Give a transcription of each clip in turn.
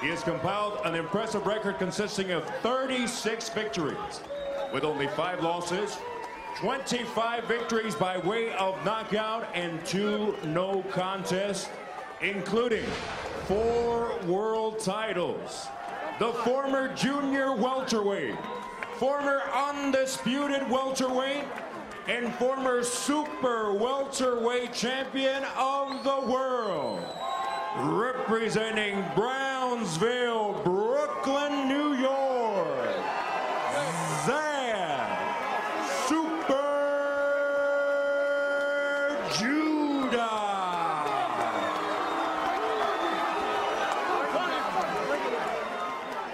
He has compiled an impressive record consisting of 36 victories, with only 5 losses, 25 victories by way of knockout, and 2 no contests, including 4 world titles. The former junior welterweight, former undisputed welterweight, and former super welterweight champion of the world. Representing Brownsville, Brooklyn, New York, Zab Super Judah.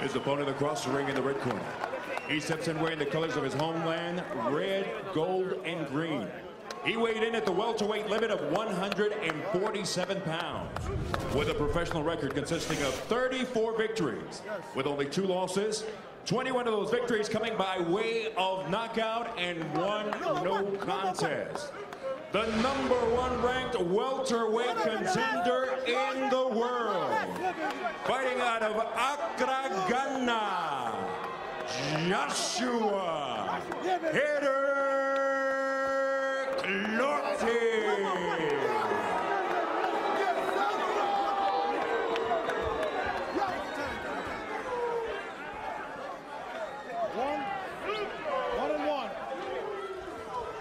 His opponent across the ring in the red corner. He steps in wearing the colors of his homeland, red, gold, and green. He weighed in at the welterweight limit of 147 pounds, with a professional record consisting of 34 victories, with only 2 losses, 21 of those victories coming by way of knockout, and 1 no contest. The #1 ranked welterweight contender in the world, fighting out of Accra, Ghana, Joshua Clottey.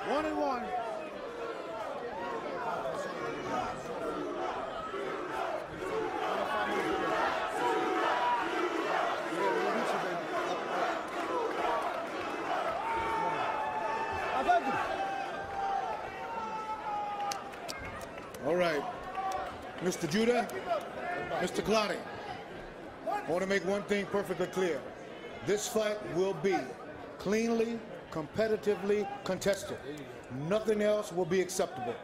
One and one. All right, Mr. Judah, Mr. Clottey, I want to make one thing perfectly clear. This fight will be cleanly, competitively contested. Nothing else will be acceptable.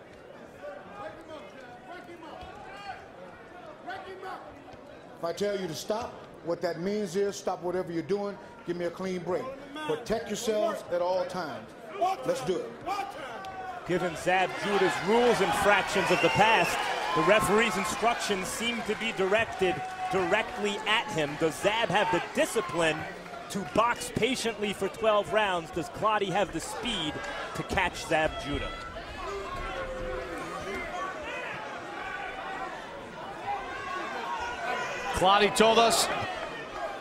If I tell you to stop, what that means is stop whatever you're doing, give me a clean break. Protect yourselves at all times. Let's do it. Given Zab Judah's rules infractions of the past, the referee's instructions seem to be directed directly at him. Does Zab have the discipline to box patiently for 12 rounds? Does Clottey have the speed to catch Zab Judah? Clottey told us,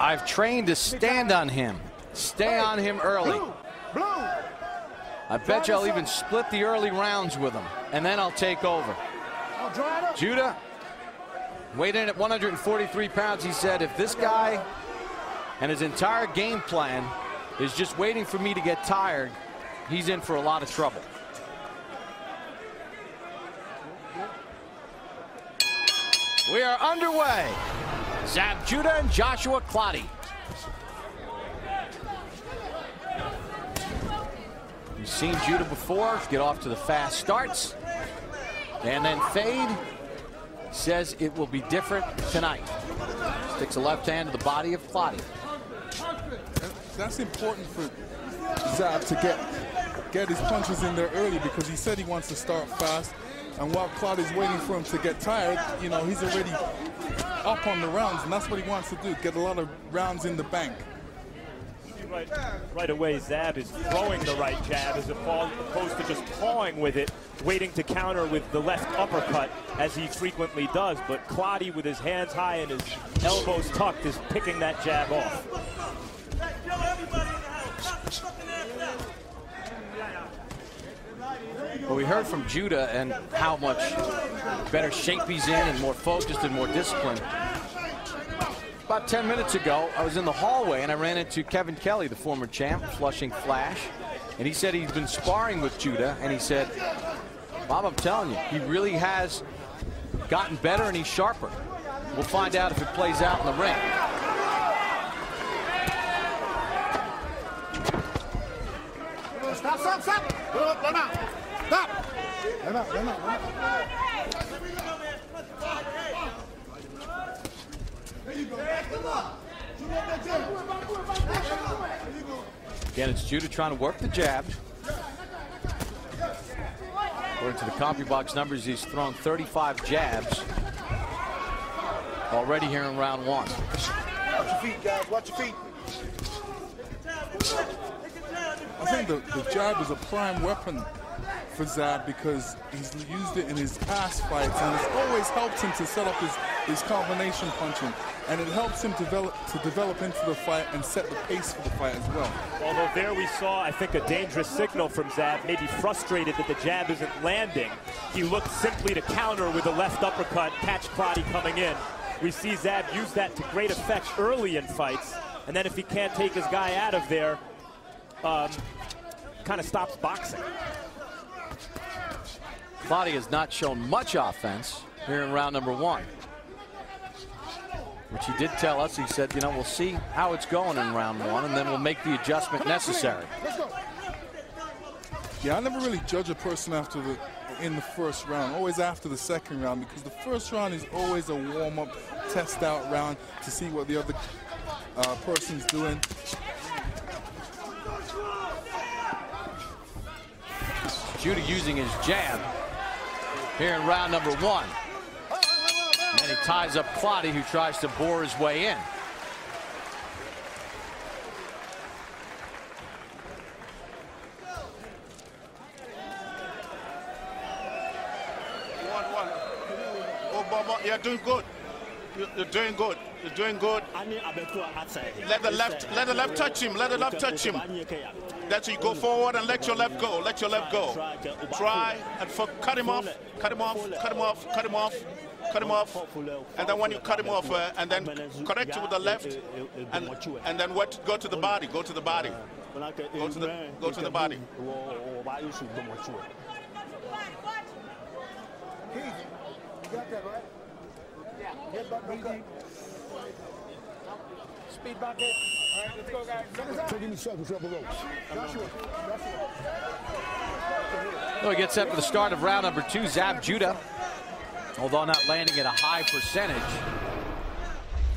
I've trained to stand on him. Stay on him early. I bet you I'll even split the early rounds with him, and then I'll take over. Judah weighed in at 143 pounds. He said, if this guy and his entire game plan is just waiting for me to get tired, he's in for a lot of trouble. We are underway. Zab Judah and Joshua Clottey. You've seen Judah before get off to the fast starts and then fade. Says it will be different tonight. Sticks a left hand to the body of Clottey. That's important for Zab to get his punches in there early, because he said he wants to start fast. And while Clottey's waiting for him to get tired, you know, he's already up on the rounds, and that's what he wants to do, get a lot of rounds in the bank. Right away, Zab is throwing the right jab as opposed to just pawing with it, waiting to counter with the left uppercut, as he frequently does. But Clottey, with his hands high and his elbows tucked, is picking that jab off. Well, we heard from Judah and how much better shape he's in and more focused and more disciplined. About 10 minutes ago, I was in the hallway and I ran into Kevin Kelly, the former champ, Flushing Flash. And he said he's been sparring with Judah, and he said, Bob, I'm telling you, he really has gotten better and he's sharper. We'll find out if it plays out in the ring. Stop, stop, stop. Stop. Again, it's Judah trying to work the jab. According to the CompuBox numbers, he's thrown 35 jabs already here in round one. Watch your feet, guys. Watch your feet. I think the jab is a prime weapon for Zab because he's used it in his past fights, and it's always helped him to set up his combination punching, and it helps him develop into the fight and set the pace for the fight as well. Although there we saw, I think, a dangerous signal from Zab, maybe frustrated that the jab isn't landing. He looked simply to counter with a left uppercut, catch Clottey coming in. We see Zab use that to great effect early in fights, and then if he can't take his guy out of there, kind of stops boxing. Clottey has not shown much offense here in round number one, which he did tell us. He said, you know, we'll see how it's going in round one, and then we'll make the adjustment necessary. Yeah, I never really judge a person in the first round, always after the second round, because the first round is always a warm-up, test-out round to see what the other person's doing. Judah using his jab here in round number one. And he ties up Clottey, who tries to bore his way in. You're doing good. You're doing good. You're doing good. Let the left touch him. Let the left touch him. That's it. You go forward and let your left go. Let your left go. Try and cut him off. Cut him off. Cut him off. Cut him off. Cut him off. And then when you cut him off, and then correct it with the left, and then what? Go to the body. Go to the body. Go to the body. You got that, right? Yeah. Head back, back. Speed back in. All right, let's go, guys. Taking the circles up the ropes. So he gets set for the start of round number two. Zab Judah, although not landing at a high percentage,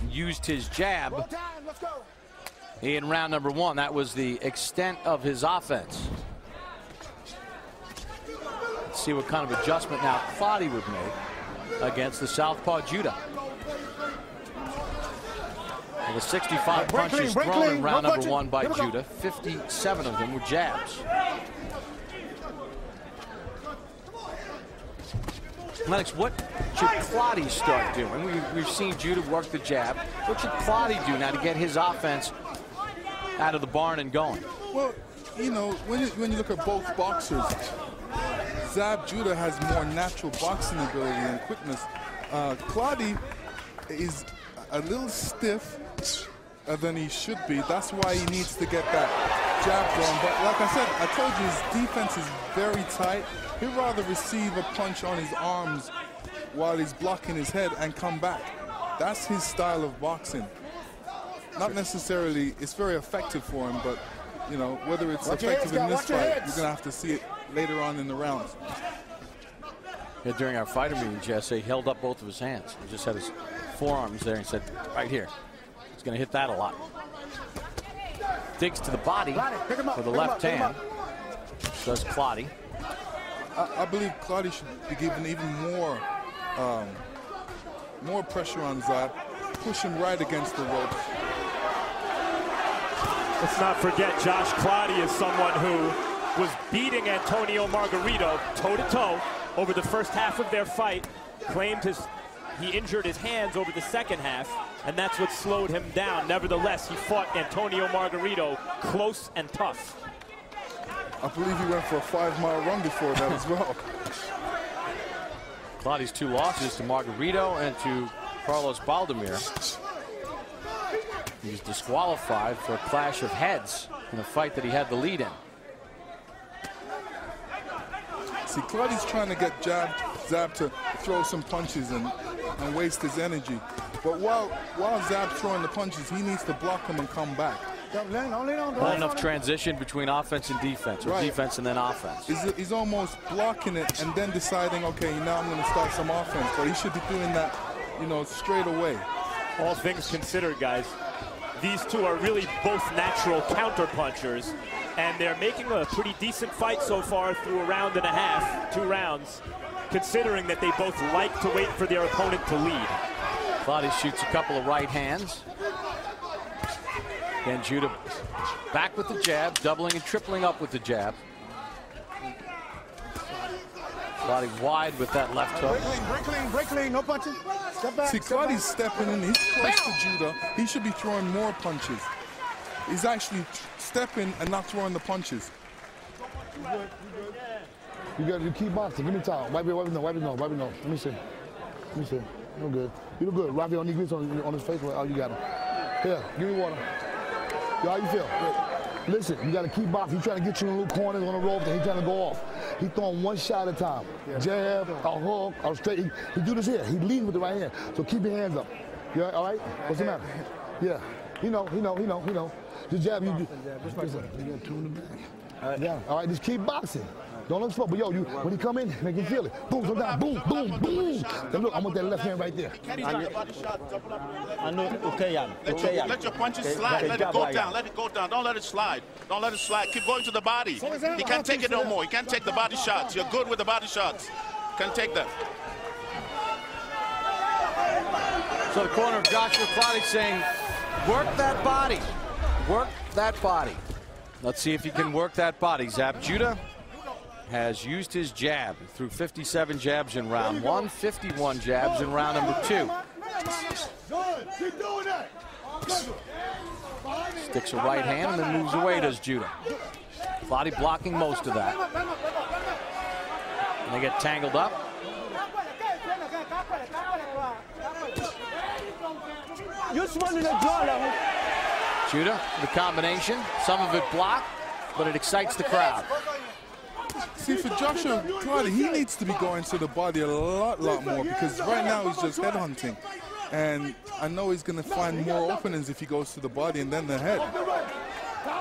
used his jab in round number one. That was the extent of his offense. Let's see what kind of adjustment now Clottey would make against the southpaw Judah. Well, the 65 punches thrown in round number one by Judah, 57 of them were jabs. Lennox, what should Clottey start doing? We've seen Judah work the jab. What should Clottey do now to get his offense out of the barn and going? Well, you know, when you look at both boxers, Zab Judah has more natural boxing ability and quickness. Clottey is a little stiff than he should be. That's why he needs to get that jab going. But like I said, I told you his defense is very tight. He'd rather receive a punch on his arms while he's blocking his head and come back. That's his style of boxing. Not necessarily, it's very effective for him, but you know, whether it's effective in this fight, you're gonna have to see it later on in the rounds. Yeah, during our fighter meeting, Jesse held up both of his hands. He just had his forearms there and said, right here. He's going to hit that a lot. Digs to the body for the left hand. Does Clottey. I believe Clottey should be given even more pressure on Zab. Push him right against the ropes. Let's not forget, Josh Clottey is someone who was beating Antonio Margarito toe-to-toe over the first half of their fight. Claimed he injured his hands over the second half, and that's what slowed him down. Nevertheless, he fought Antonio Margarito close and tough. I believe he went for a 5-mile run before that as well. Clottey's 2 losses to Margarito and to Carlos Baldemir. He was disqualified for a clash of heads in a fight that he had the lead in. See, Clottey's trying to get Zab to throw some punches and waste his energy. But while Zab's throwing the punches, he needs to block them and come back. Not enough transition between offense and defense, or defense and then offense. He's almost blocking it and then deciding, okay, now I'm going to start some offense. But he should be doing that, you know, straight away. All things considered, guys, these two are really both natural counter-punchers, and they're making a pretty decent fight so far through a round and a half, 2 rounds, considering that they both like to wait for their opponent to lead. Clottey shoots a couple of right hands. Again, Judah back with the jab, doubling and tripling up with the jab. Clottey wide with that left hook. Break clean, no punching. Step back. See, Clottey's stepping in. He's close to Judah. He should be throwing more punches. He's actually stepping and not throwing the punches. You got to keep boxing. Give me time. Wipe his nose. Let me see. You look good. You look good. Wrap your knee grease on his face. Oh, you got him. Here, give me water. Yo, how you feel? Good. Listen, you got to keep boxing. He's trying to get you in little corners on the ropes, and he's trying to go off. He's throwing one shot at a time. Yeah. Jab, a hook, a straight. He do this here. He leads with the right hand. So keep your hands up. You all right? What's the matter? Yeah. He know. The jab, you got two in the back. Yeah. All right, just keep boxing. Don't look slow, but yo, when he come in, make him feel it. Boom, sometimes, boom, boom, boom. Then look, I want that left hand right there. Let your punches slide. Let it go down. Let it go down. Don't let it slide. Don't let it slide. Keep going to the body. He can't take it no more. He can't take the body shots. You're good with the body shots. Can't take that. So the corner of Joshua Clottey saying, work that body. Work that body. Let's see if he can work that body. Zab Judah has used his jab. Threw 57 jabs in round one, 51 jabs in round number two. Sticks a right hand and then moves away, does Judah. Clottey blocking most of that. And they get tangled up. Judah, the combination, some of it blocked, but it excites the crowd. See, for Joshua Clottey, he needs to be going to the body a lot more, because right now he's just head hunting. And I know he's going to find more openings if he goes to the body and then the head.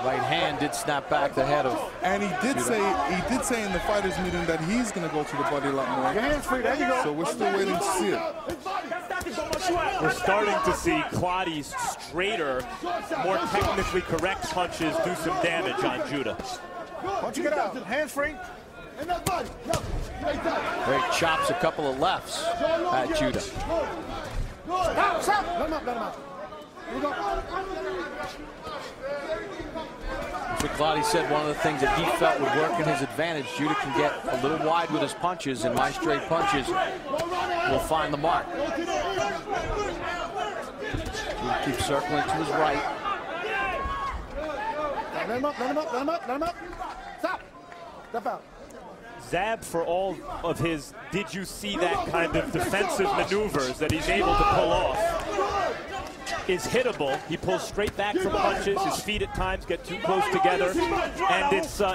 Right hand did snap back the head of. And he did say in the fighters meeting that he's going to go to the body a lot more. Hands free, there you go. So we're still waiting to see it. We're starting to see Clottey's straighter, more technically correct punches do some damage on Judah. Once you get out, hands free. Great chops, a couple of lefts at Judah. Stop. Let him up. Here we go. So Clottey said one of the things that he felt would work in his advantage. Judah can get a little wide with his punches, and my straight punches will find the mark. Judah keeps circling to his right. Let him up. Stop. Step out. Zab, for all of his did you see that kind of defensive maneuvers that he's able to pull off, is hittable. He pulls straight back from punches. His feet at times get too close together, and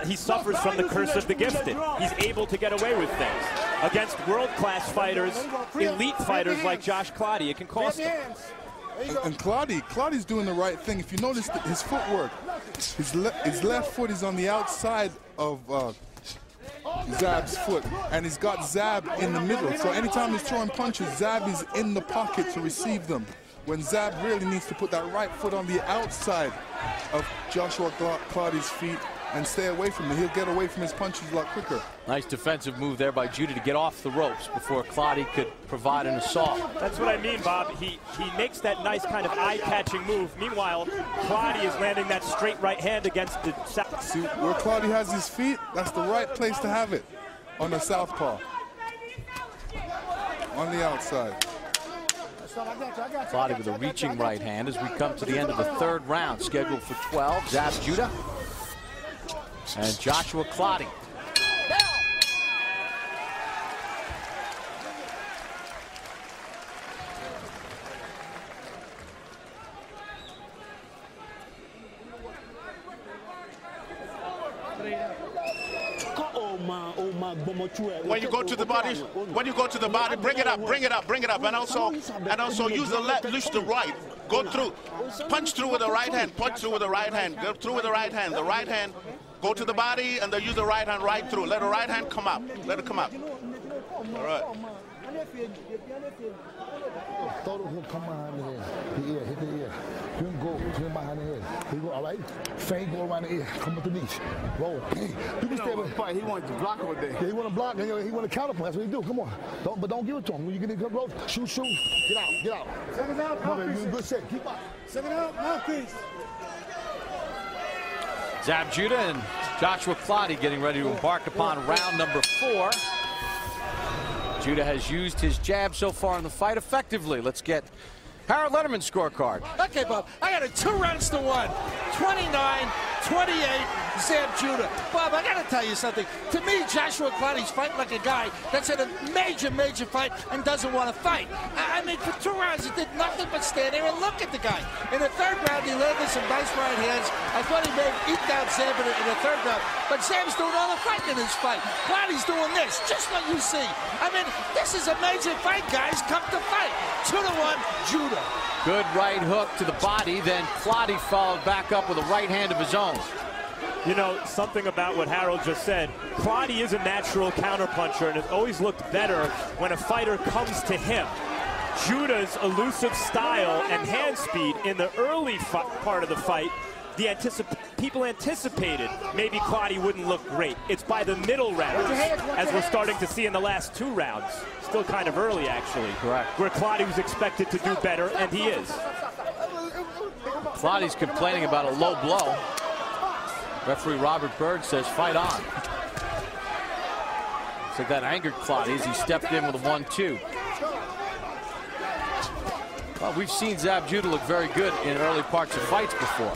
he suffers from the curse of the gifted. He's able to get away with things. Against world-class fighters, elite fighters like Josh Clottey, it can cost him. And Clottey's doing the right thing. If you notice his footwork, his left foot is on the outside of Zab's foot, and he's got Zab in the middle. So anytime he's throwing punches, Zab is in the pocket to receive them, when Zab really needs to put that right foot on the outside of Joshua Clottey's feet and stay away from him. He'll get away from his punches a lot quicker. Nice defensive move there by Judah to get off the ropes before Clottey could provide an assault. That's what I mean, Bob. He makes that nice kind of eye-catching move. Meanwhile, Clottey is landing that straight right hand against the south. See, where Clottey has his feet, that's the right place to have it, on the southpaw, on the outside. Clottey with a reaching right hand as we come to the end of the third round, scheduled for 12. Zab Judah and Joshua Clottey. When you go to the body, bring it up, and also use the left, use the right. Go through, punch through with the right hand, go through with the right hand. The right hand, go to the body, and then use the right hand right through. Let the right hand come up. Let it come up. All right. Thought it was gonna come behind the head. The ear, hit the ear. Then go, turn behind the head. He go, all right. Feint, go around the ear. Come up the knees. Roll. Hey, you can stay with. He wants to block over there. Yeah, he want to block. He want to counterpoint. That's what he do. Come on. Don't give it to him. When you get in close, shoot. Get out. Get out. Second out. Come on, you in good shape. Keep up. Second out. Mouthpiece. Zab Judah and Joshua Clottey getting ready to embark upon round number 4. Judah has used his jab so far in the fight effectively. Let's get Harold Letterman's scorecard. Okay, Bob, I got a 2-1. 29-28, Zab Judah. Bob, I got to tell you something. To me, Joshua Clottey's fighting like a guy that's in a major fight and doesn't want to fight. I mean, for 2 rounds, he did nothing but stand there and look at the guy. In the 3rd round, he landed some nice right hands. I thought he may have eked out Zab in the 3rd round, but Zab's doing all the fighting in this fight. Clottey's doing this, just what you see. I mean, this is a major fight, guys. Come to fight. 2-1, Judah. Good right hook to the body, then Clottey followed back up with a right hand of his own. You know, something about what Harold just said. Clottey is a natural counterpuncher and has always looked better when a fighter comes to him. Judah's elusive style and hand speed in the early part of the fight, people anticipated maybe Clottey wouldn't look great. It's by the middle rounds, as we're starting to see in the last 2 rounds. Still kind of early, actually. Correct. Where Clottey was expected to do better, and he is. Clottey's complaining about a low blow. Referee Robert Bird says, fight on. Looks like that angered Clottey as he stepped in with a 1-2. Well, we've seen Zab Judah look very good in early parts of fights before.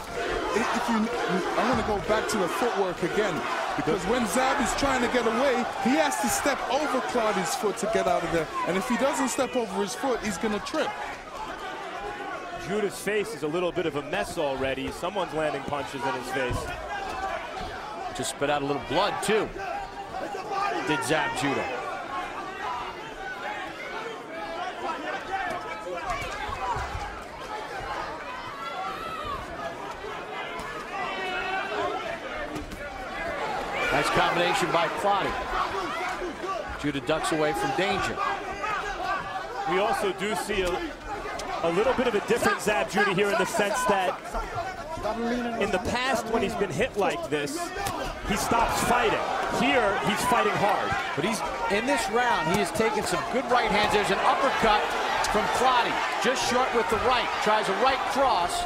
I want to go back to the footwork again, because when Zab is trying to get away, he has to step over Clottey's foot to get out of there. And if he doesn't step over his foot, he's going to trip. Judah's face is a little bit of a mess already. Someone's landing punches in his face. Just spit out a little blood, too. Did Zab Judah. Nice combination by Clottey. Judah ducks away from danger. We also do see a little bit of a different Zab Judah here in the sense that in the past when he's been hit like this, he stops fighting. Here, he's fighting hard. But he's in this round, he has taken some good right hands. There's an uppercut from Clottey, just short with the right. Tries a right cross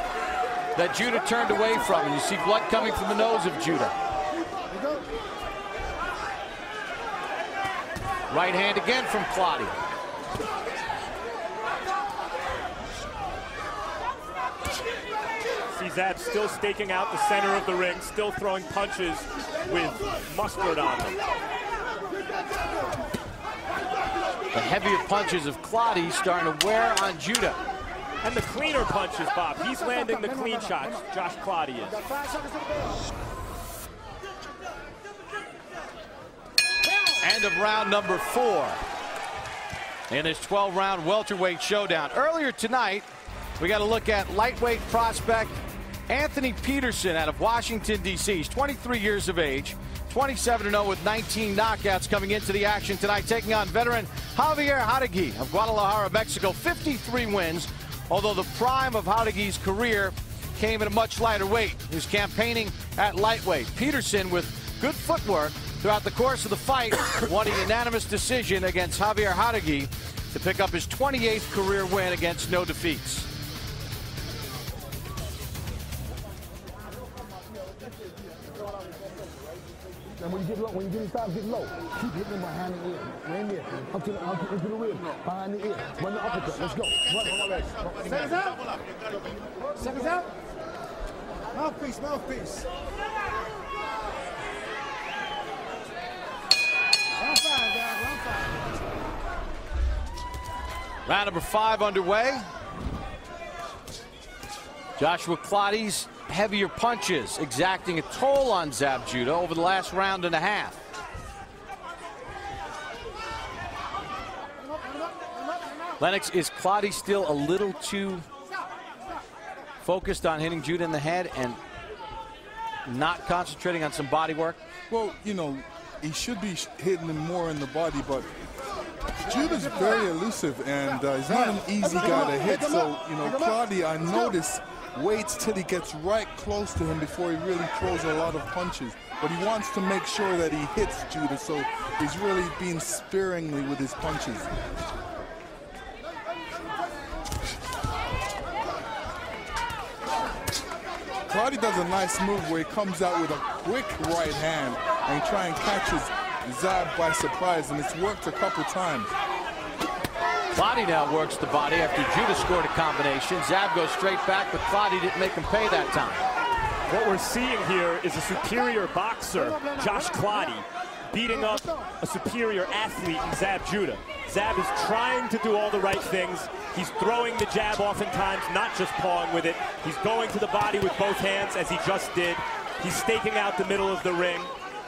that Judah turned away from. And you see blood coming from the nose of Judah. Right hand again from Clottey. See Zab still staking out the center of the ring, still throwing punches with mustard on them. The heavier punches of Clottey starting to wear on Judah. And the cleaner punches, Bob. He's landing the clean shots, Josh Clottey is. End of round number 4 in this 12-round welterweight showdown. Earlier tonight, we got to look at lightweight prospect Anthony Peterson out of Washington, D.C. He's 23 years of age, 27-0 with 19 knockouts coming into the action tonight, taking on veteran Javier Jauregui of Guadalajara, Mexico. 53 wins, although the prime of Jauregui's career came at a much lighter weight. He was campaigning at lightweight. Peterson, with good footwork throughout the course of the fight, won a unanimous decision against Javier Jauregui to pick up his 28th career win against no defeats. And when you get low, when you get inside, get low. Keep hitting him behind the ear. Right there. Up into the rib. Behind the ear. Run the uppercut. Let's go. Run. Seconds out. Seconds out. Mouthpiece, mouthpiece. Round 5, guys. Round 5. Round number 5 underway. Joshua Clottey's heavier punches exacting a toll on Zab Judah over the last round and a half. Lennox, is Clottey still a little too focused on hitting Judah in the head and not concentrating on some body work? Well, you know, he should be hitting him more in the body, but Judah's very elusive, and he's not an easy guy to hit. So, you know, Clottey, I notice, waits till he gets right close to him before he really throws a lot of punches. But he wants to make sure that he hits Judah, so he's really being sparingly with his punches. Clottey does a nice move where he comes out with a quick right hand and try and catches Zab by surprise, and it's worked a couple times. Clottey now works the body after Judah scored a combination. Zab goes straight back, but Clottey didn't make him pay that time. What we're seeing here is a superior boxer, Josh Clottey, beating up a superior athlete in Zab Judah. Zab is trying to do all the right things. He's throwing the jab oftentimes, not just pawing with it. He's going to the body with both hands, as he just did. He's staking out the middle of the ring.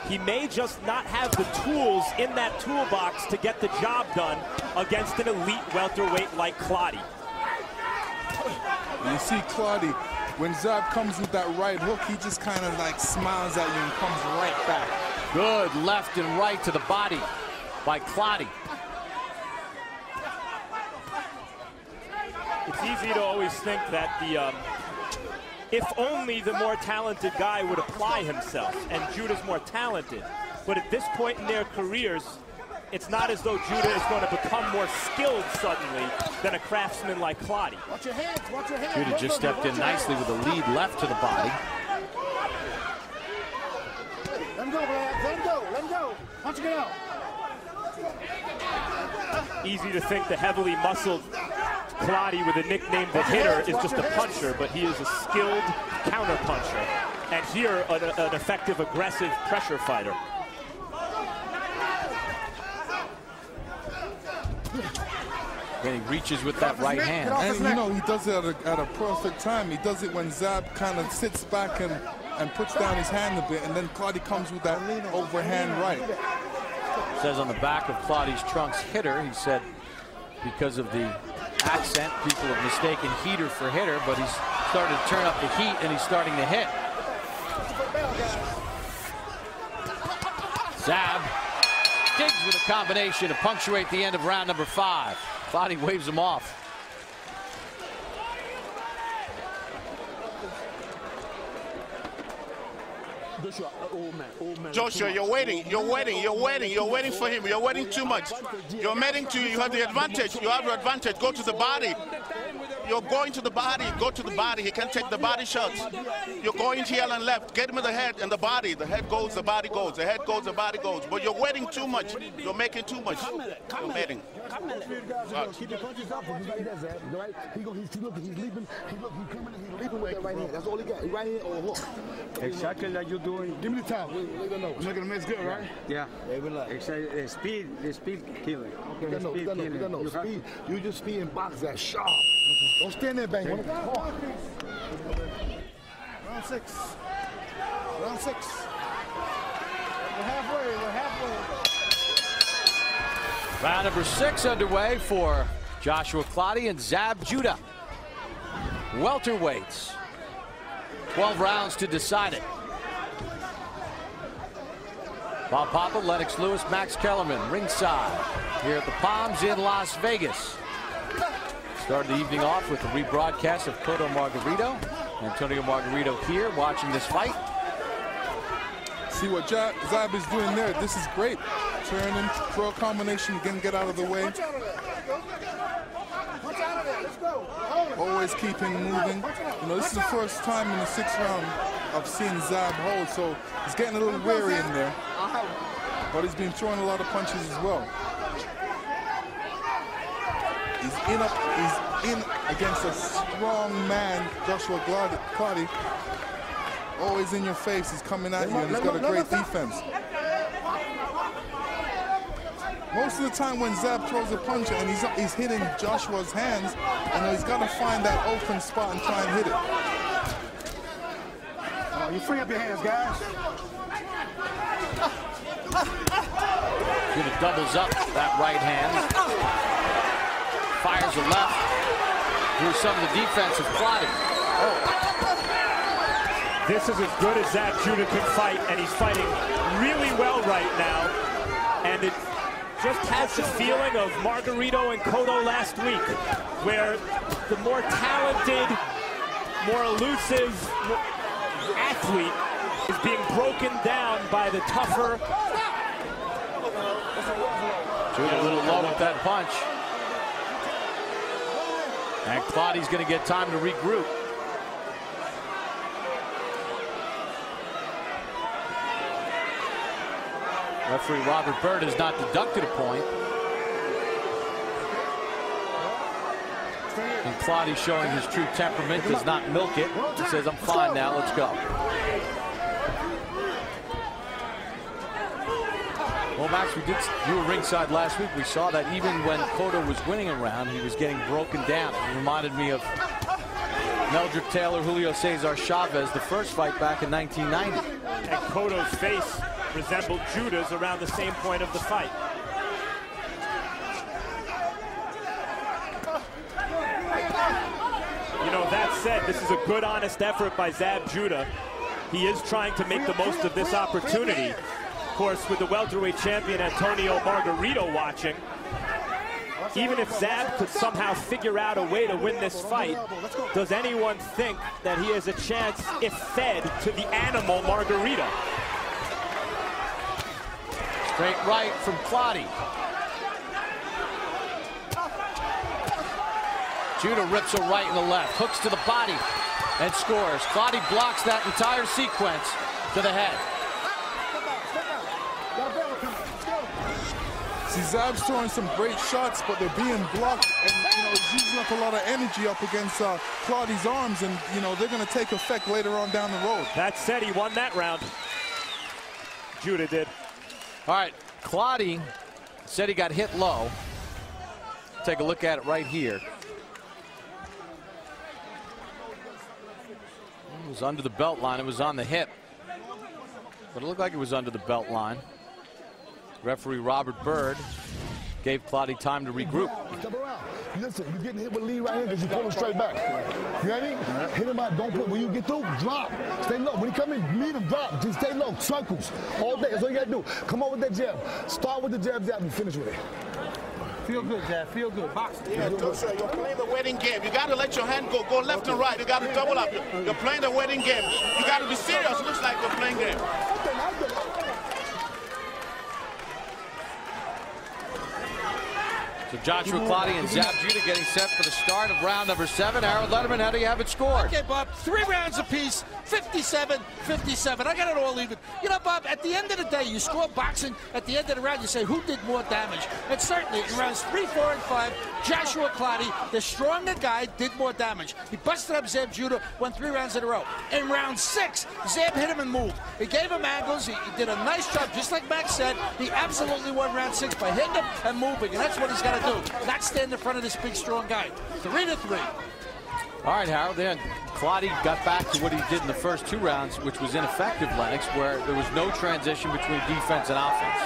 He may just not have the tools in that toolbox to get the job done against an elite welterweight like Clottey. You see Clottey, when Zab comes with that right hook, he just kind of like smiles at you and comes right back. Good left and right to the body by Clottey. It's easy to always think that if only the more talented guy would apply himself, and Judah's more talented. But at this point in their careers, it's not as though Judah is going to become more skilled suddenly than a craftsman like Clottey. Watch your hands, watch your hands. Judah just stepped in nicely with a lead left to the body. Let him go, Vlad. Let him go, let him go. Punch it out. Easy to think the heavily muscled Clottey with a nickname The Hitter is just a puncher, but he is a skilled counter puncher. And here, an effective, aggressive pressure fighter. Then he reaches with that right hand. And you know, he does it at a perfect time. He does it when Zab kind of sits back and puts down his hand a bit, and then Clottey comes with that overhand right. It says on the back of Clottey's trunks, hitter. He said because of the accent, people have mistaken heater for hitter, but he's started to turn up the heat and he's starting to hit. Zab digs with a combination to punctuate the end of round number 5. Clottey waves him off. Joshua, you're waiting for him. You're waiting too much. You have the advantage. You have the advantage. Go to the body. You're going to the body. Go to the body. He can take the body shots. You're going here and left. Get him in the head and the body. The head goes, the body goes. The head goes, the body goes. But you're waiting too much. You're making too much. You're waiting. Keep the punches up. He's like that, Zab. Right? He's leaping. He's coming in. He's leaping with that right hand. That's all he got. Right hand or hook. Exactly like you're doing. Give me the time. Let them know. Making a mess good, right? Yeah. Exactly. The speed killer. Okay. Speed. You just speed and box that sharp. Don't stand there, bang. Round 6. Round 6. We're halfway. Round number 6 underway for Joshua Clottey and Zab Judah. Welterweights. 12 rounds to decide it. Bob Papa, Lennox Lewis, Max Kellerman, ringside here at the Palms in Las Vegas. Started the evening off with the rebroadcast of Cotto Margarito. Antonio Margarito here watching this fight. See what Zab is doing there. This is great. Turning, throw a combination, again, get out of the way. Always keep him moving. You know, this is the first time in the 6th round I've seen Zab hold, so he's getting a little wary in there. But he's been throwing a lot of punches as well. He's in against a strong man, Joshua Clottey. Always in your face. He's coming at you, and he's got a great defense. Most of the time when Zab throws a punch and he's hitting Joshua's hands, you know, he's got to find that open spot and try and hit it. You free up your hands, guys. Judah doubles up that right hand. Fires a left. Here's some of the defense of Clottey. This is as good as Zab Judah can fight, and he's fighting really well right now. And it just has the feeling of Margarito and Cotto last week, where the more talented, more elusive athlete is being broken down by the tougher. Judah a little low with that punch. And Clottey's going to get time to regroup. Referee Robert Byrd has not deducted a point. And Clottey, showing his true temperament, does not milk it. He says, I'm fine now, let's go. Well, Max, you were ringside last week. We saw that even when Cotto was winning a round, he was getting broken down. It reminded me of Meldrick Taylor, Julio Cesar Chavez, the first fight back in 1990. And Cotto's face resembled Judah's around the same point of the fight. You know, that said, this is a good, honest effort by Zab Judah. He is trying to make the most of this opportunity. Of course, with the welterweight champion Antonio Margarito watching, even if Zab could somehow figure out a way to win this fight, does anyone think that he has a chance if fed to the animal Margarito? Straight right from Clottey. Judah rips a right and a left, hooks to the body and scores. Clottey blocks that entire sequence to the head. See, Zab's throwing some great shots, but they're being blocked, and you know, he's using up a lot of energy up against Clottey's arms, and you know they're going to take effect later on down the road. That said, he won that round. Judah did. All right, Clottey said he got hit low. Take a look at it right here. It was under the belt line. It was on the hip, but it looked like it was under the belt line. Referee Robert Byrd gave Clottey time to regroup. Step around. Listen, you're getting hit with a lead right here because you pull him straight back. You ready? Hit him out. Don't put. When you get through, drop. Stay low. When he come in, meet him, drop. Just stay low. Circles all day. That's all you got to do. Come on with that jab. Start with the jab, and finish with it. Feel good, Jab. Feel good. Box. Yeah, you're playing the wedding game. You got to let your hand go left and right. You got to double up. You're playing the wedding game. You got to be serious. It looks like you're playing game. So Joshua Clottey and Zab Judah getting set for the start of round number 7. Harold Letterman, how do you have it scored? Okay, Bob, 3 rounds apiece, 57-57. I got it all even. You know, Bob, at the end of the day, you score boxing. At the end of the round, you say, who did more damage? And certainly, in rounds 3, 4, and 5, Joshua Clottey, the stronger guy, did more damage. He busted up Zab Judah, won 3 rounds in a row. In round 6, Zab hit him and moved. He gave him angles. He did a nice job, just like Max said. He absolutely won round 6 by hitting him and moving, and that's what he's got to do. Not stand in front of this big, strong guy. 3-3. All right, Harold, then Clottey got back to what he did in the first 2 rounds, which was ineffective, Lennox, where there was no transition between defense and offense.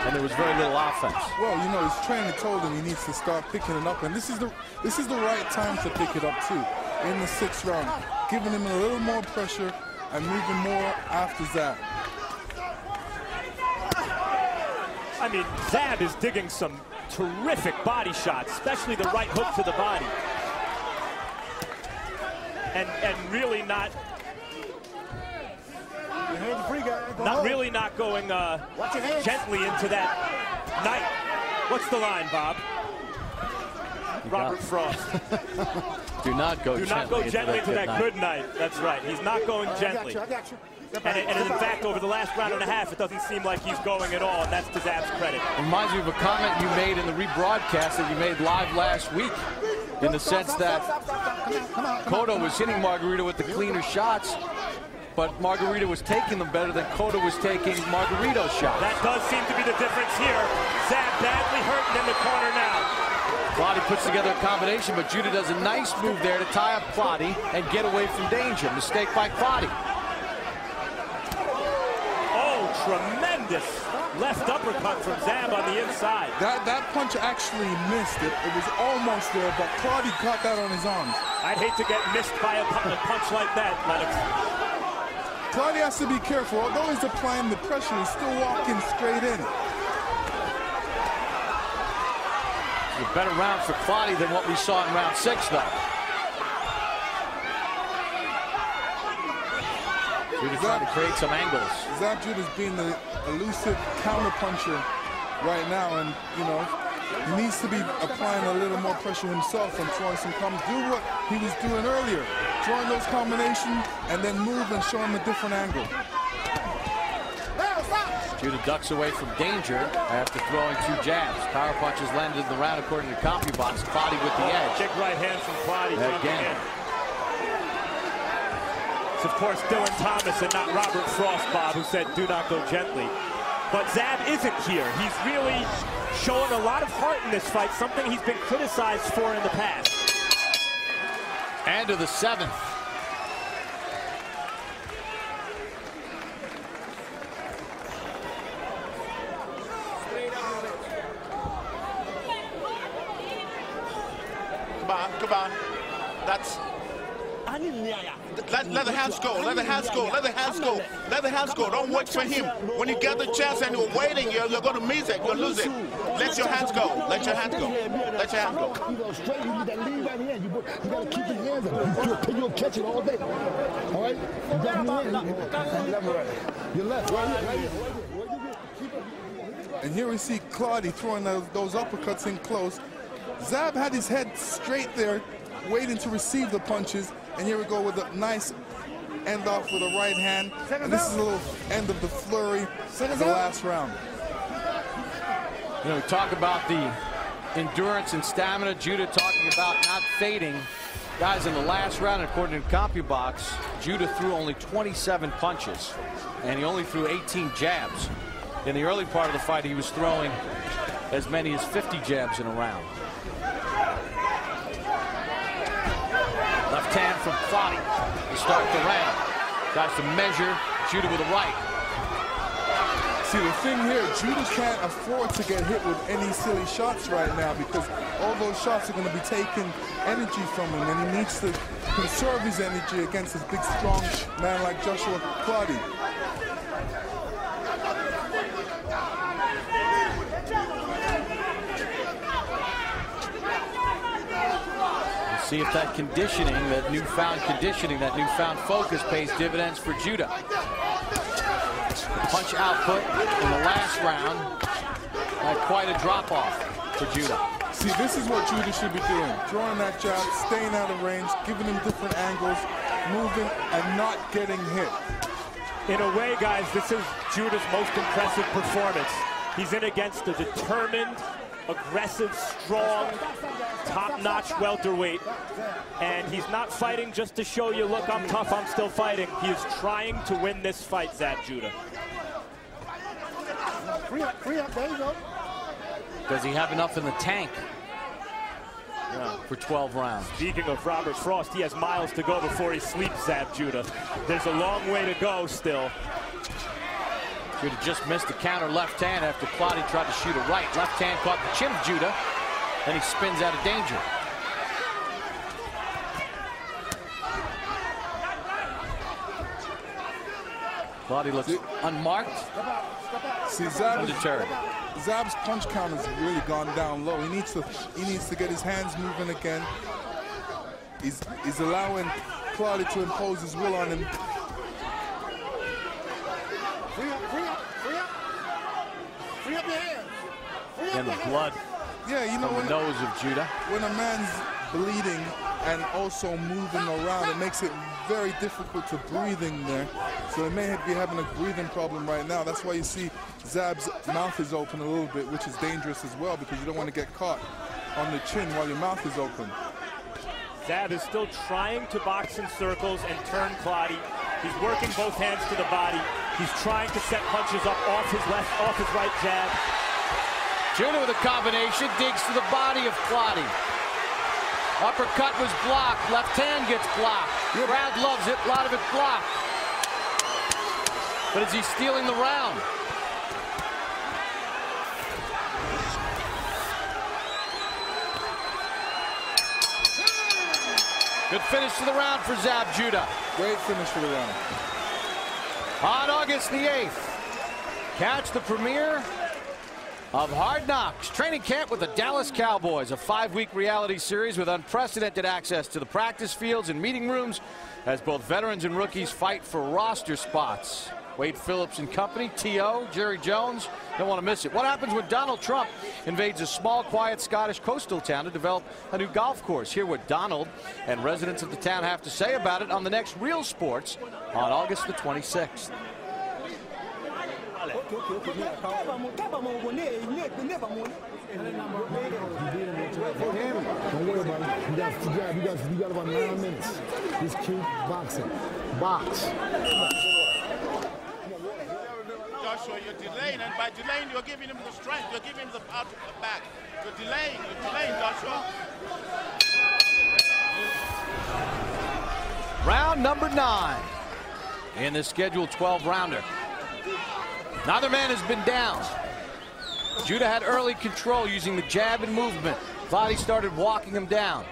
And there was very little offense. Well, you know, his trainer told him he needs to start picking it up, and this is the right time to pick it up too. In the 6th round, giving him a little more pressure and moving more after Zab. I mean, Zab is digging some terrific body shots, especially the right hook to the body. And really not going gently into that night. What's the line, Bob? Robert Frost. Do not go gently into that good night. That's right. He's not going gently. I got you. And in fact, over the last round and a half, it doesn't seem like he's going at all, and that's to Zab's credit. It reminds me of a comment you made in the rebroadcast that you made live last week, in the sense that Cotto was hitting Margarito with the cleaner shots, but Margarito was taking them better than Cotto was taking Margarito's shots. That does seem to be the difference here. Zab badly hurting in the corner now. Clottey puts together a combination, but Judah does a nice move there to tie up Clottey and get away from danger. Mistake by Clottey. Tremendous left uppercut from Zab on the inside. That punch actually missed it. It was almost there, but Clottey caught that on his arms. I'd hate to get missed by a punch like that, Lennox. Clottey has to be careful. Although he's applying the pressure, he's still walking straight in. a better round for Clottey than what we saw in round 6, though. Judah trying to create some angles. Zab Judah's being the elusive counterpuncher right now, and you know he needs to be applying a little more pressure himself and throwing some combos. Do what he was doing earlier, drawing those combinations and then move and show him a different angle. Judah ducks away from danger after throwing 2 jabs. Power punches landed in the round according to CompuBox. Clottey with the edge. Big right hand from Clottey. Again. It's of course Dylan Thomas and not Robert Frost, Bob, who said do not go gently. But Zab isn't here. He's really showing a lot of heart in this fight, something he's been criticized for in the past. And to the 7th. Come on. That's... Let the hands go. Let the hands go. Let the hands go. Let the hands go. Don't wait for him. When you get the chance and you're waiting, you're going to miss it. You'll lose it. Let your hands go. Let your hands go. Let your hands go. You go straight. You need that lead right here. You got to keep your hands up. You'll catch it all day. All right? You got your left, right? And here we see Clottey throwing those uppercuts in close. Zab had his head straight there, waiting to receive the punches. And here we go with a nice end off with a right hand. And this is a little end of the flurry of the last round. You know, we talk about the endurance and stamina. Judah talking about not fading. Guys, in the last round, according to CompuBox, Judah threw only 27 punches, and he only threw 18 jabs. In the early part of the fight, he was throwing as many as 50 jabs in a round. Left hand from Clottey to start the round. Tries to measure Judah with a right. See, the thing here, Judah can't afford to get hit with any silly shots right now because all those shots are going to be taking energy from him, and he needs to conserve his energy against this big, strong man like Joshua Clottey. See if that conditioning, that newfound conditioning, that newfound focus pays dividends for Judah. Punch output in the last round had quite a drop-off for Judah. See, this is what Judah should be doing. Drawing that jab, staying out of range, giving him different angles, moving and not getting hit. In a way, guys, this is Judah's most impressive performance. He's in against a determined, aggressive, strong, top-notch welterweight, and he's not fighting just to show you, look, I'm tough, I'm still fighting. He is trying to win this fight, Zab Judah. Free up, there you go. Does he have enough in the tank for 12 rounds? Speaking of Robert Frost, he has miles to go before he sleeps, Zab Judah. There's a long way to go still. Judah just missed the counter left hand after Clottey tried to shoot a right. Left hand caught the chin of Judah. Then he spins out of danger. Clottey looks unmarked. See, Undeterred. Zab's punch count has really gone down low. He needs to get his hands moving again. He's allowing Clottey to impose his will on him. Free up your hands. And the blood Yeah, you know, from the nose of Judah. When a man's bleeding and also moving around, it makes it very difficult to breathe in there. So he may be having a breathing problem right now. That's why you see Zab's mouth is open a little bit, which is dangerous as well because you don't want to get caught on the chin while your mouth is open. Zab is still trying to box in circles and turn Clottey. He's working both hands to the body. He's trying to set punches up off his right jab. Judah with a combination, digs to the body of Clottey. Uppercut was blocked, left hand gets blocked. Crowd loves it, a lot of it blocked. But is he stealing the round? Good finish to the round for Zab Judah. Great finish for the round. On August the 8th, catch the premiere of Hard Knocks. Training camp with the Dallas Cowboys, a 5-week reality series with unprecedented access to the practice fields and meeting rooms as both veterans and rookies fight for roster spots. Wade Phillips and company, T.O., Jerry Jones, don't want to miss it. What happens when Donald Trump invades a small, quiet Scottish coastal town to develop a new golf course? Hear what Donald and residents of the town have to say about it on the next Real Sports on August the 26th. Don't worry about it. You got about 9 minutes. Just keep boxing. Box. Joshua, you're delaying, and by delaying, you're giving him the strength. You're giving him the power to come back. You're delaying, Joshua. Round number 9 in the scheduled 12-rounder. Neither man has been down. Judah had early control using the jab and movement. Clottey started walking him down.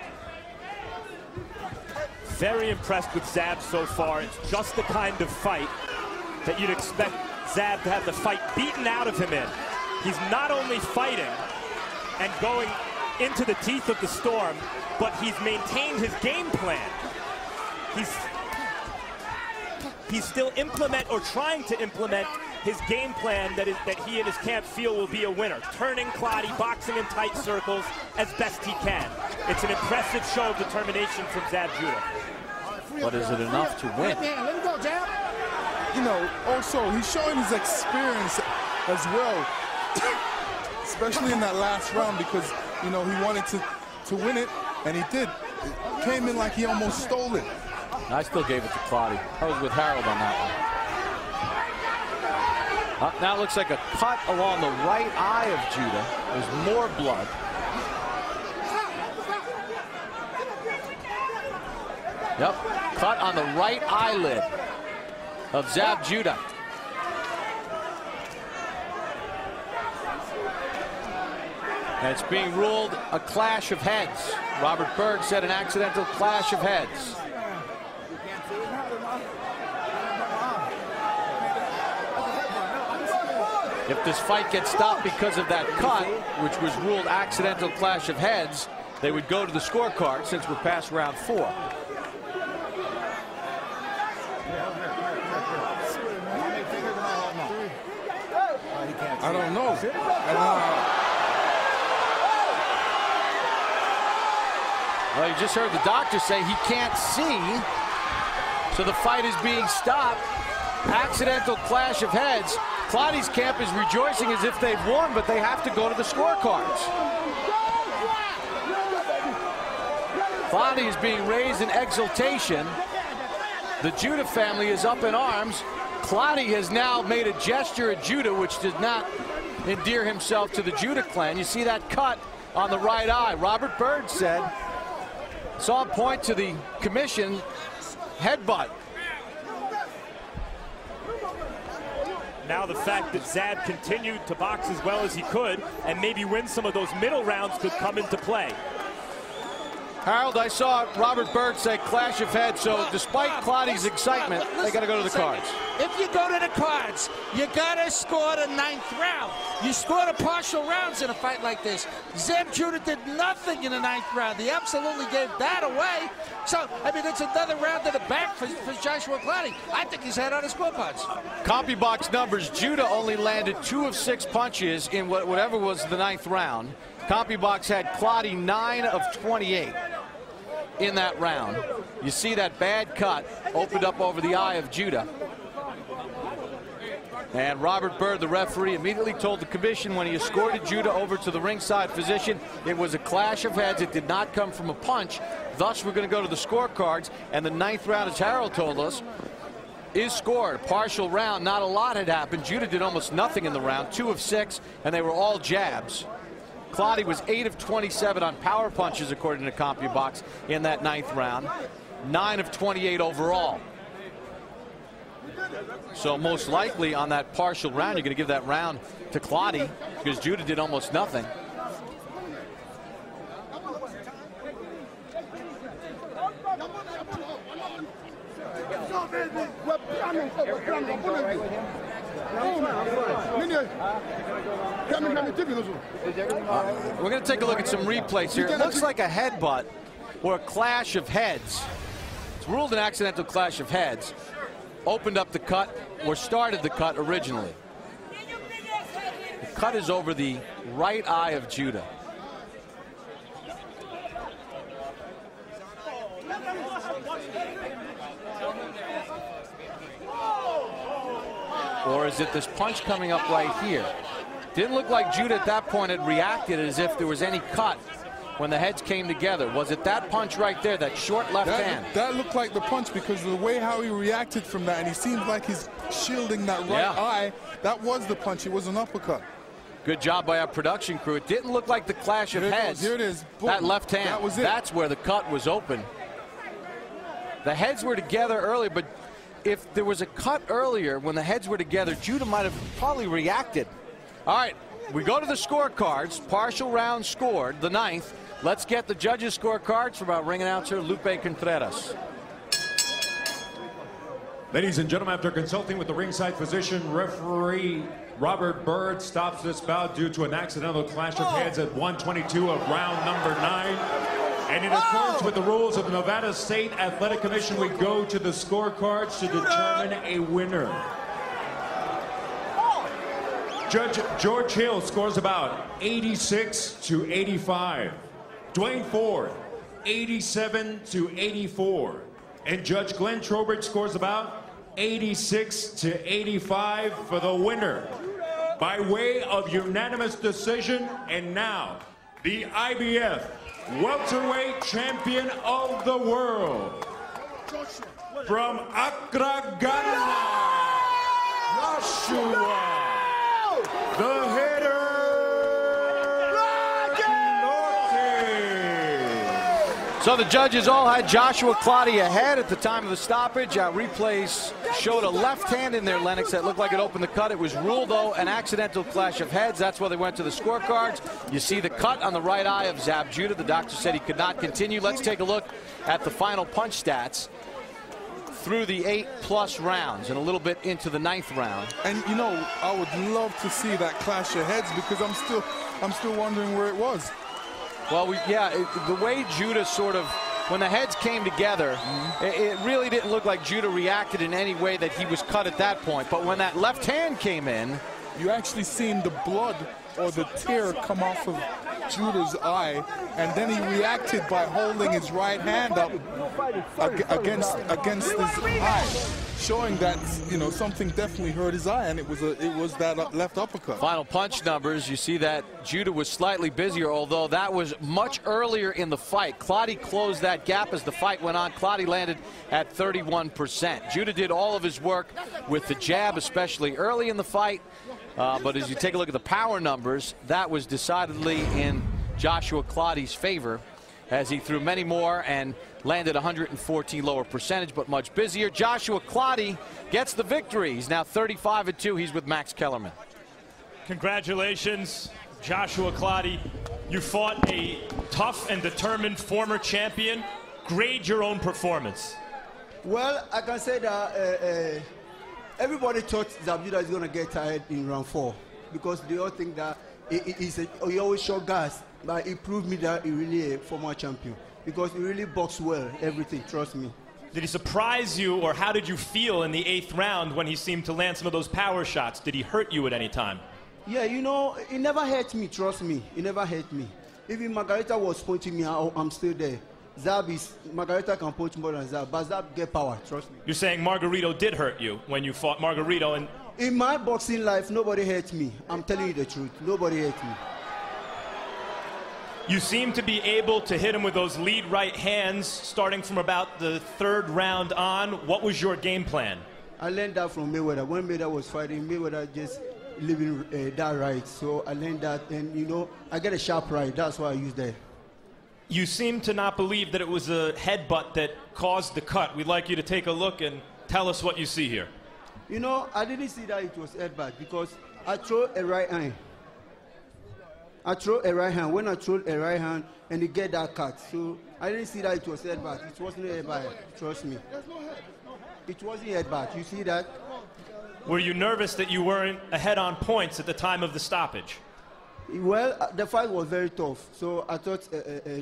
Very impressed with Zab so far. It's just the kind of fight that you'd expect Zab to have the fight beaten out of him in. He's not only fighting and going into the teeth of the storm, but he's maintained his game plan. He's still trying to implement his game plan that he and his camp feel will be a winner. Turning Clottey, boxing in tight circles as best he can. It's an impressive show of determination from Zab Judah. But is it enough to win? Let him go, Zab. You know, also, he's showing his experience as well, especially in that last round because, you know, he wanted to win it, and he did. It came in like he almost stole it. I still gave it to Clottey. I was with Harold on that one. Now it looks like a cut along the right eye of Judah. There's more blood. Yep, cut on the right eyelid of Zab Judah. And it's being ruled a clash of heads. Robert Berg said an accidental clash of heads. If this fight gets stopped because of that cut, which was ruled accidental clash of heads, they would go to the scorecard since we're past round 4. I don't know. Well, you just heard the doctor say he can't see, so the fight is being stopped. Accidental clash of heads. Clottey's camp is rejoicing as if they've won, but they have to go to the scorecards. Clottey is being raised in exultation. The Judah family is up in arms. Clottey has now made a gesture at Judah, which did not endear himself to the Judah clan. You see that cut on the right eye. Robert Byrd said, saw him point to the commission, headbutt. Now the fact that Zab continued to box as well as he could and maybe win some of those middle rounds could come into play. Harold, I saw Robert Byrd say clash of heads, so despite Clottey's excitement, they got to go to the cards. If you go to the cards, you got to score the 9th round. You score the partial rounds in a fight like this. Zab Judah did nothing in the 9th round. He absolutely gave that away. So, I mean, it's another round in the back for Joshua Clottey. I think he's head on his scorecards. CompuBox numbers, Judah only landed 2 of 6 punches in whatever was the 9th round. CompuBox had Clottey 9 of 28 in that round. You see that bad cut opened up over the eye of Judah. And Robert Byrd, the referee, immediately told the commission when he escorted Judah over to the ringside position, it was a clash of heads. It did not come from a punch. Thus, we're going to go to the scorecards. And the 9th round, as Harold told us, is scored. A partial round. Not a lot had happened. Judah did almost nothing in the round. 2 of 6, and they were all jabs. Clottey was 8 of 27 on power punches, according to CompuBox, in that 9th round. 9 of 28 overall. So most likely on that partial round, you're going to give that round to Clottey because Judah did almost nothing. We're going to take a look at some replays here. It looks like a headbutt or a clash of heads. It's ruled an accidental clash of heads. Opened up the cut or started the cut originally. The cut is over the right eye of Judah. Or is it this punch coming up right here? Didn't look like Judah at that point had reacted as if there was any cut when the heads came together. Was it that punch right there, that short left hand? That looked like the punch because of the way how he reacted from that, and he seemed like he's shielding that right eye. That was the punch. It was an uppercut. Good job by our production crew. It didn't look like the clash of heads. Here it is. Boom. That left hand, that was it. That's where the cut was open. The heads were together earlier, but if there was a cut earlier when the heads were together, Judah might have probably reacted. All right, we go to the scorecards. Partial round scored, the 9th. Let's get the judges' scorecards from our ring announcer, Lupe Contreras. Ladies and gentlemen, after consulting with the ringside physician, referee Robert Bird stops this bout due to an accidental clash of heads at 1:22 of round number 9. And in accordance with the rules of the Nevada State Athletic Commission, we go to the scorecards to determine a winner. Judge George Hill scores about 86 to 85. Dwayne Ford, 87 to 84. And Judge Glenn Trowbridge scores about 86 to 85 for the winner by way of unanimous decision. And now, the IBF welterweight champion of the world, from Accra, Ghana, Joshua, the hitter, Clottey. So the judges all had Joshua Clottey ahead at the time of the stoppage. Our replays showed a left hand in there, Lennox, that looked like it opened the cut. It was ruled, though, an accidental clash of heads. That's why they went to the scorecards. You see the cut on the right eye of Zab Judah. The doctor said he could not continue. Let's take a look at the final punch stats through the 8+ rounds and a little bit into the 9th round. And you know, I would love to see that clash of heads because I'm still wondering where it was. Well, the way Judah sort of, when the heads came together, it really didn't look like Judah reacted in any way that he was cut at that point. But when that left hand came in, you actually seen the blood or the tear come off of Judah's eye, and then he reacted by holding his right hand up against his eye, showing that, you know, something definitely hurt his eye, and it was that left uppercut. Final punch numbers, you see that Judah was slightly busier, although that was much earlier in the fight. Clottey closed that gap as the fight went on. Clottey landed at 31%. Judah did all of his work with the jab, especially early in the fight. But as you take a look at the power numbers, that was decidedly in Joshua Clottey's favor as he threw many more and landed 114 lower percentage, but much busier. Joshua Clottey gets the victory. He's now 35-2. He's with Max Kellerman. Congratulations, Joshua Clottey. You fought a tough and determined former champion. Grade your own performance. Well, I can say that everybody thought Zab Judah is going to get tired in round 4 because they all think that he always shot gas, but he proved me that he really a former champion because he really boxed well, everything, trust me. Did he surprise you, or how did you feel in the 8th round when he seemed to land some of those power shots? Did he hurt you at any time? Yeah, you know, he never hurt me, trust me. He never hurt me. Even Margarita was punching me, I'm still there. Margarita can punch more than Zab, but Zab get power, trust me. You're saying Margarito did hurt you when you fought Margarito, and in my boxing life, nobody hurt me. I'm telling you the truth. Nobody hurt me. You seem to be able to hit him with those lead right hands starting from about the 3rd round on. What was your game plan? I learned that from Mayweather. When Mayweather was fighting, Mayweather just living that right. So I learned that, and you know, I get a sharp right. That's why I use that. You seem to not believe that it was a headbutt that caused the cut. We'd like you to take a look and tell us what you see here. You know, I didn't see that it was headbutt because I throw a right hand. I throw a right hand. When I throw a right hand and you get that cut, so I didn't see that it was headbutt. It wasn't headbutt. Trust me. It wasn't headbutt. You see that? Were you nervous that you weren't ahead on points at the time of the stoppage? Well, the fight was very tough, so I thought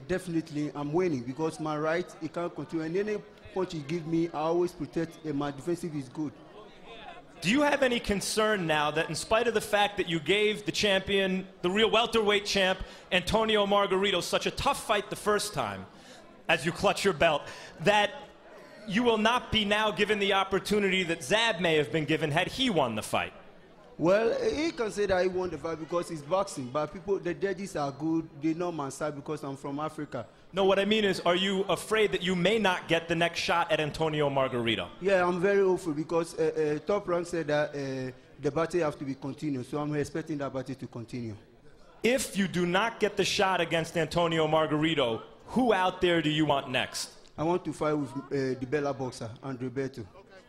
definitely I'm winning because my right, it can't continue. And any punch you give me, I always protect, and my defensive is good. Do you have any concern now that in spite of the fact that you gave the champion, the real welterweight champ, Antonio Margarito, such a tough fight the first time, as you clutch your belt, that you will not be now given the opportunity that Zab may have been given had he won the fight? Well, he can say that he won the fight because it's boxing, but people, the judges are good. They know my side because I'm from Africa. No, what I mean is, are you afraid that you may not get the next shot at Antonio Margarito? Yeah, I'm very hopeful because Top Rank said that the battle has to be continued, so I'm expecting that battle to continue. If you do not get the shot against Antonio Margarito, who out there do you want next? I want to fight with the Bella boxer, Andre Berto,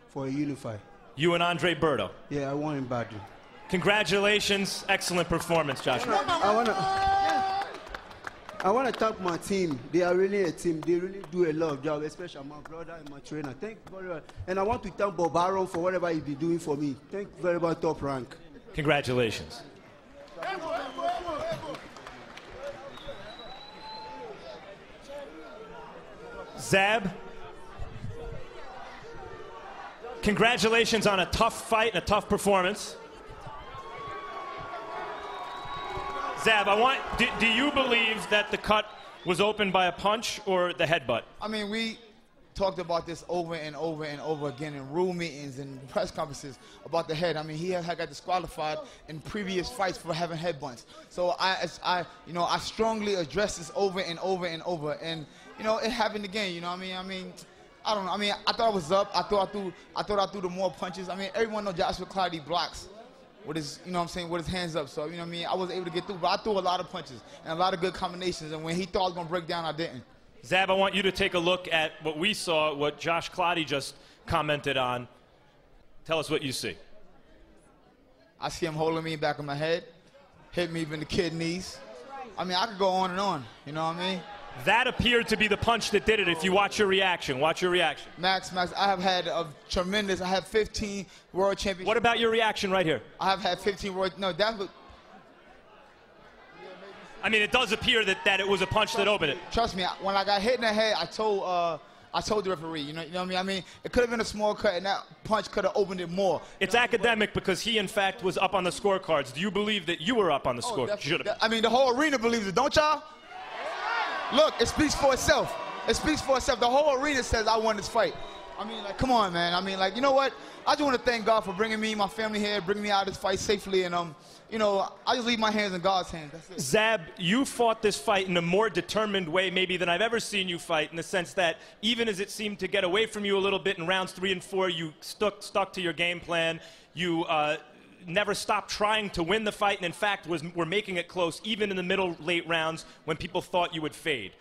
for a unify. You and Andre Berto? Yeah, I want him badly. Congratulations. Excellent performance, Joshua. I want to thank my team. They are really a team. They really do a lot of job, especially my brother and my trainer. Thank you very much. And I want to thank Bob Aaron for whatever he's been doing for me. Thank you very much, Top Rank. Congratulations. Zab, congratulations on a tough fight and a tough performance. Zab, do you believe that the cut was opened by a punch or the headbutt? I mean, we talked about this over and over and over again in room meetings and press conferences about the head. I mean, he had got disqualified in previous fights for having headbutts. So I strongly addressed this over and over and over. And you know, it happened again. You know what I mean? I don't know. I mean, I thought I was up. I thought I threw the more punches. I mean, everyone knows Joshua Clottey blocks with his, you know what I'm saying, with his hands up. So, you know what I mean? I was able to get through, but I threw a lot of punches and a lot of good combinations. And when he thought I was going to break down, I didn't. Zab, I want you to take a look at what we saw, what Josh Clottey just commented on. Tell us what you see. I see him holding me back of my head, hit me in the kidneys. I mean, I could go on and on. You know what I mean? That appeared to be the punch that did it. If you watch your reaction, watch your reaction. Max, I have had a tremendous, I have 15 world championships. What about your reaction right here? I have had 15 world, no, that's what. I mean, it does appear that it was a punch that opened it. Trust me, when I got hit in the head, I told the referee, you know what I mean? I mean, it could have been a small cut, and that punch could have opened it more. It's academic because he, in fact, was up on the scorecards. Do you believe that you were up on the score? I mean, the whole arena believes it, don't y'all? Look, it speaks for itself. It speaks for itself. The whole arena says I won this fight. I mean, like, come on, man. I mean, like, you know what? I just want to thank God for bringing me, my family here, bringing me out of this fight safely, and you know, I just leave my hands in God's hands. That's it. Zab, you fought this fight in a more determined way maybe than I've ever seen you fight, in the sense that even as it seemed to get away from you a little bit in rounds 3 and 4, you stuck to your game plan. You never stopped trying to win the fight, and in fact were making it close even in the middle late rounds when people thought you would fade.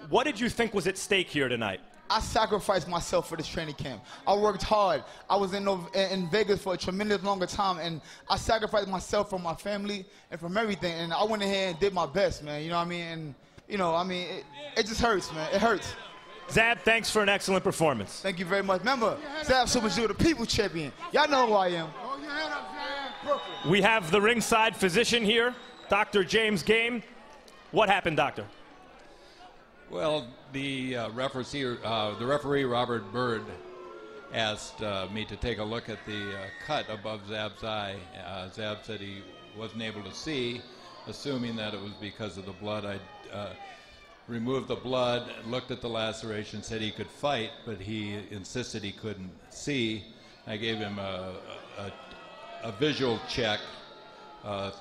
What did you think was at stake here tonight? I sacrificed myself for this training camp. I worked hard. I was in Vegas for a tremendous longer time, and I sacrificed myself from my family and from everything, and I went ahead and did my best, man. You know what I mean? And, you know, I mean, it just hurts, man. It hurts. Zab, thanks for an excellent performance. Thank you very much. Remember, Zab Super Zab, the people champion. Y'all know who I am. We have the ringside physician here, Dr. James Game. What happened, doctor? Well, the referee, Robert Bird, asked me to take a look at the cut above Zab's eye. Zab said he wasn't able to see, assuming that it was because of the blood. I removed the blood, looked at the laceration, said he could fight, but he insisted he couldn't see. I gave him a visual check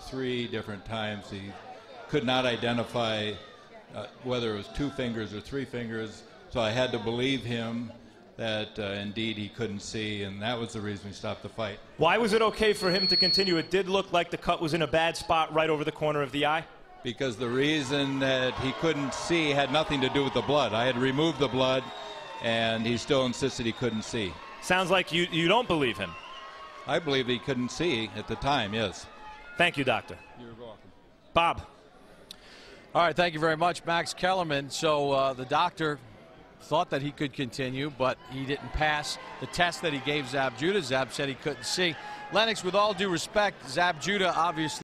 3 different times. He could not identify whether it was 2 fingers or 3 fingers, so I had to believe him that indeed he couldn't see, and that was the reason we stopped the fight. Why was it okay for him to continue? It did look like the cut was in a bad spot right over the corner of the eye. Because the reason that he couldn't see had nothing to do with the blood. I had removed the blood, and he still insisted he couldn't see. Sounds like you don't believe him. I believe he couldn't see at the time, yes. Thank you, doctor. You're welcome. Bob. All right, thank you very much, Max Kellerman. So the doctor thought that he could continue, but he didn't pass the test that he gave Zab Judah. Zab said he couldn't see. Lennox, with all due respect, Zab Judah obviously